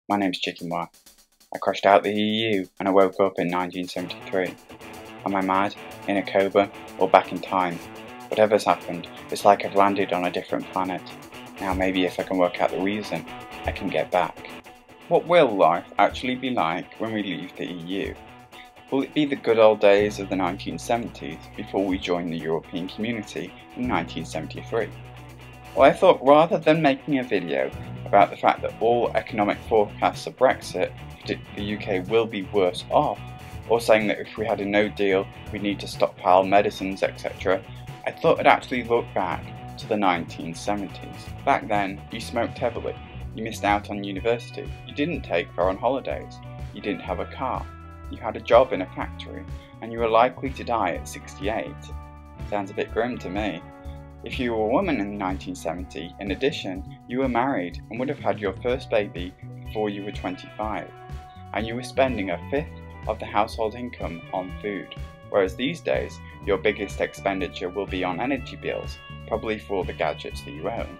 My name's Chicken Wire. I crashed out the EU and I woke up in 1973. Am I mad, in a coma, or back in time? Whatever's happened, it's like I've landed on a different planet. Now maybe if I can work out the reason, I can get back. What will life actually be like when we leave the EU? Will it be the good old days of the 1970s before we joined the European community in 1973? Well, I thought rather than making a video about the fact that all economic forecasts of Brexit predict the UK will be worse off, or saying that if we had a no deal we'd need to stockpile medicines, etc., I thought I'd actually look back to the 1970s. Back then, you smoked heavily, you missed out on university, you didn't take foreign holidays, you didn't have a car, you had a job in a factory, and you were likely to die at 68. Sounds a bit grim to me. If you were a woman in 1970, in addition, you were married and would have had your first baby before you were 25, and you were spending a fifth of the household income on food, whereas these days, your biggest expenditure will be on energy bills, probably for the gadgets that you own.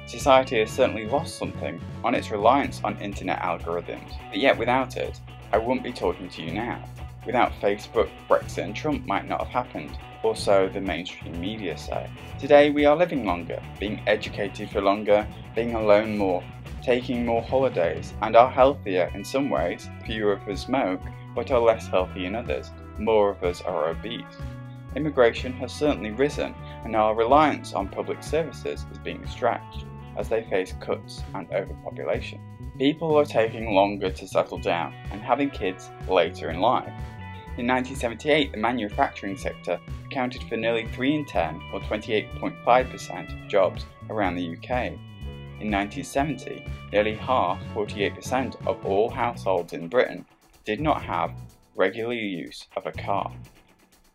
Society has certainly lost something on its reliance on internet algorithms, but yet without it, I wouldn't be talking to you now. Without Facebook, Brexit and Trump might not have happened, or so the mainstream media say. Today we are living longer, being educated for longer, being alone more, taking more holidays, and are healthier in some ways. Fewer of us smoke, but are less healthy in others. More of us are obese. Immigration has certainly risen, and our reliance on public services is being stretched as they face cuts and overpopulation. People are taking longer to settle down and having kids later in life. In 1978, the manufacturing sector accounted for nearly 3 in 10, or 28.5% of jobs around the UK. In 1970, nearly half, 48% of all households in Britain did not have regular use of a car.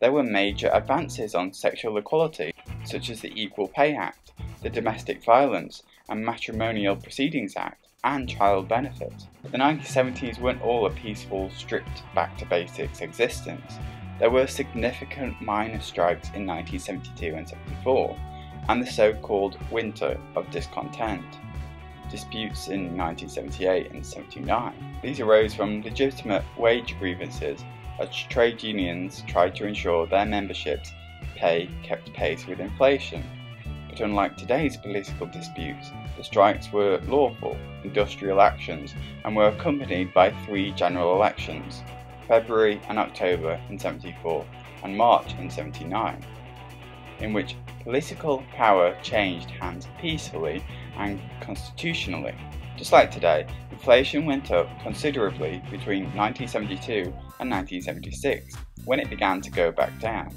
There were major advances on sexual equality, such as the Equal Pay Act, the Domestic Violence and Matrimonial Proceedings Act, and child benefits. But the 1970s weren't all a peaceful, stripped back-to-basics existence. There were significant minor strikes in 1972 and 74, and the so-called Winter of Discontent. Disputes in 1978 and 79. These arose from legitimate wage grievances as trade unions tried to ensure their memberships' pay kept pace with inflation. But unlike today's political disputes, the strikes were lawful, industrial actions and were accompanied by 3 general elections, February and October in 74 and March in 79, in which political power changed hands peacefully and constitutionally. Just like today, inflation went up considerably between 1972 and 1976, when it began to go back down.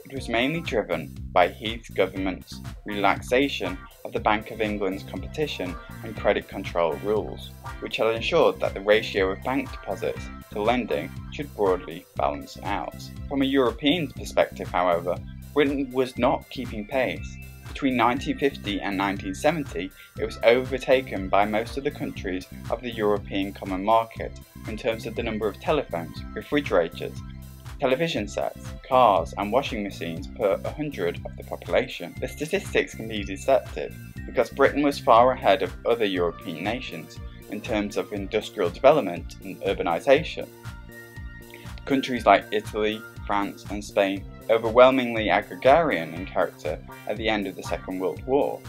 It was mainly driven by Heath's government's relaxation of the Bank of England's competition and credit control rules, which had ensured that the ratio of bank deposits to lending should broadly balance out. From a European perspective, however, Britain was not keeping pace. Between 1950 and 1970, it was overtaken by most of the countries of the European Common Market in terms of the number of telephones, refrigerators, television sets, cars and washing machines per 100 of the population. The statistics can be deceptive because Britain was far ahead of other European nations in terms of industrial development and urbanisation. Countries like Italy, France and Spain, overwhelmingly agrarian in character at the end of the Second World War,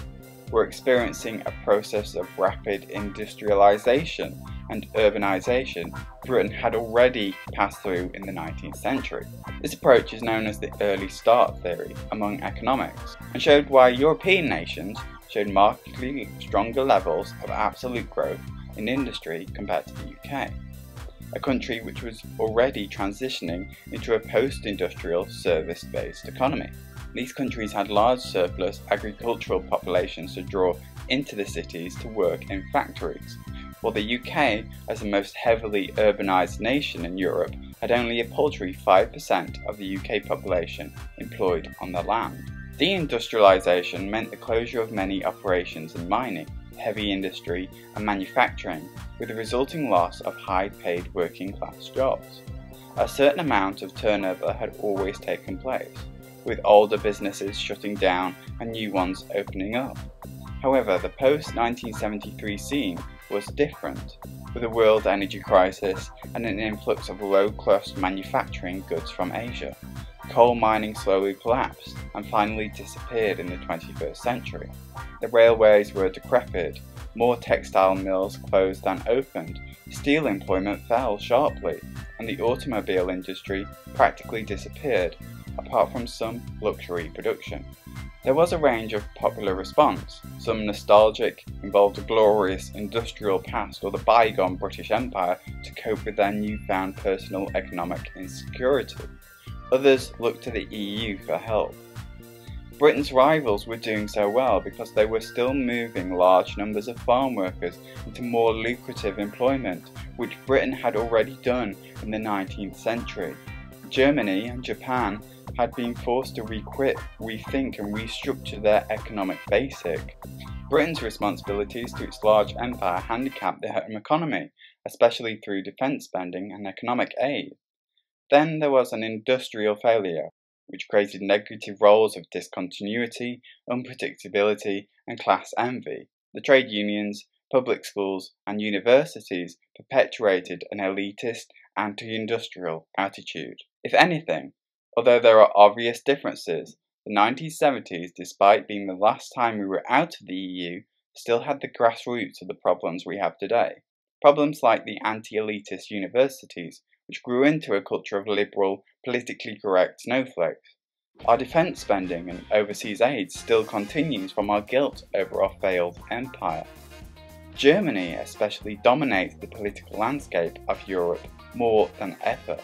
were experiencing a process of rapid industrialisation and urbanisation Britain had already passed through in the 19th century. This approach is known as the early start theory among economics, and showed why European nations showed markedly stronger levels of absolute growth in industry compared to the UK, a country which was already transitioning into a post-industrial service-based economy. These countries had large surplus agricultural populations to draw into the cities to work in factories, while the UK, as the most heavily urbanised nation in Europe, had only a paltry 5% of the UK population employed on the land. Deindustrialisation meant the closure of many operations in mining, heavy industry and manufacturing, with the resulting loss of high-paid working-class jobs. A certain amount of turnover had always taken place, with older businesses shutting down and new ones opening up. However, the post-1973 scene was different. with a world energy crisis and an influx of low-cost manufacturing goods from Asia. Coal mining slowly collapsed and finally disappeared in the 21st century. The railways were decrepit, more textile mills closed than opened, steel employment fell sharply, and the automobile industry practically disappeared, apart from some luxury production. There was a range of popular response. Some nostalgic involved a glorious industrial past or the bygone British Empire to cope with their newfound personal economic insecurity. Others looked to the EU for help. Britain's rivals were doing so well because they were still moving large numbers of farm workers into more lucrative employment, which Britain had already done in the 19th century. Germany and Japan had been forced to rethink and restructure their economic basic. Britain's responsibilities to its large empire handicapped the home economy, especially through defence spending and economic aid. Then there was an industrial failure, which created negative roles of discontinuity, unpredictability, and class envy. The trade unions, public schools, and universities perpetuated an elitist, anti-industrial attitude. If anything, although there are obvious differences, the 1970s, despite being the last time we were out of the EU, still had the grassroots of the problems we have today. Problems like the anti-elitist universities, which grew into a culture of liberal, politically correct snowflakes. Our defence spending and overseas aid still continues from our guilt over our failed empire. Germany especially dominates the political landscape of Europe more than ever.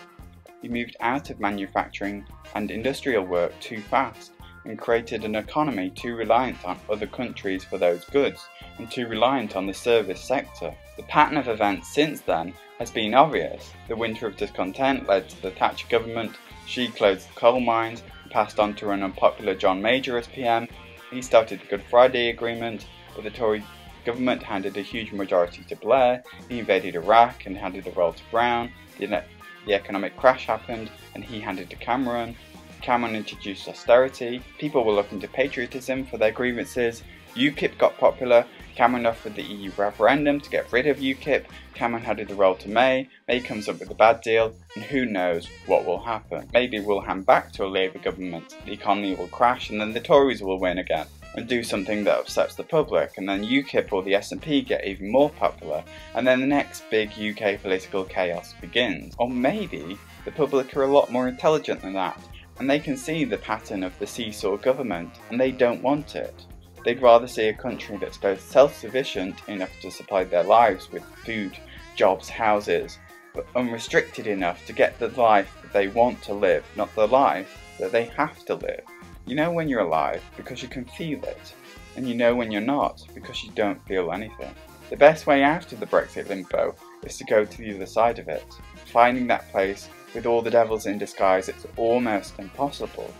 We moved out of manufacturing and industrial work too fast and created an economy too reliant on other countries for those goods and too reliant on the service sector. The pattern of events since then has been obvious. The winter of discontent led to the Thatcher government. She closed the coal mines and passed on to an unpopular John Major as PM. He started the Good Friday Agreement, but the Tory government handed a huge majority to Blair. He invaded Iraq and handed the role to Brown. The economic crash happened and he handed to Cameron. Cameron introduced austerity. People were looking to patriotism for their grievances. UKIP got popular. Cameron offered the EU referendum to get rid of UKIP. Cameron handed the role to May. May comes up with a bad deal, and who knows what will happen. Maybe we'll hand back to a Labour government, the economy will crash, and then the Tories will win again and do something that upsets the public, and then UKIP or the SNP get even more popular, and then the next big UK political chaos begins. Or maybe the public are a lot more intelligent than that, and they can see the pattern of the seesaw government, and they don't want it. They'd rather see a country that's both self-sufficient enough to supply their lives with food, jobs, houses, but unrestricted enough to get the life that they want to live, not the life that they have to live. You know when you're alive because you can feel it, and you know when you're not because you don't feel anything. The best way out of the Brexit limbo is to go to the other side of it. Finding that place with all the devils in disguise, it's almost impossible.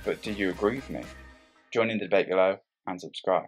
But do you agree with me? Join in the debate below and subscribe.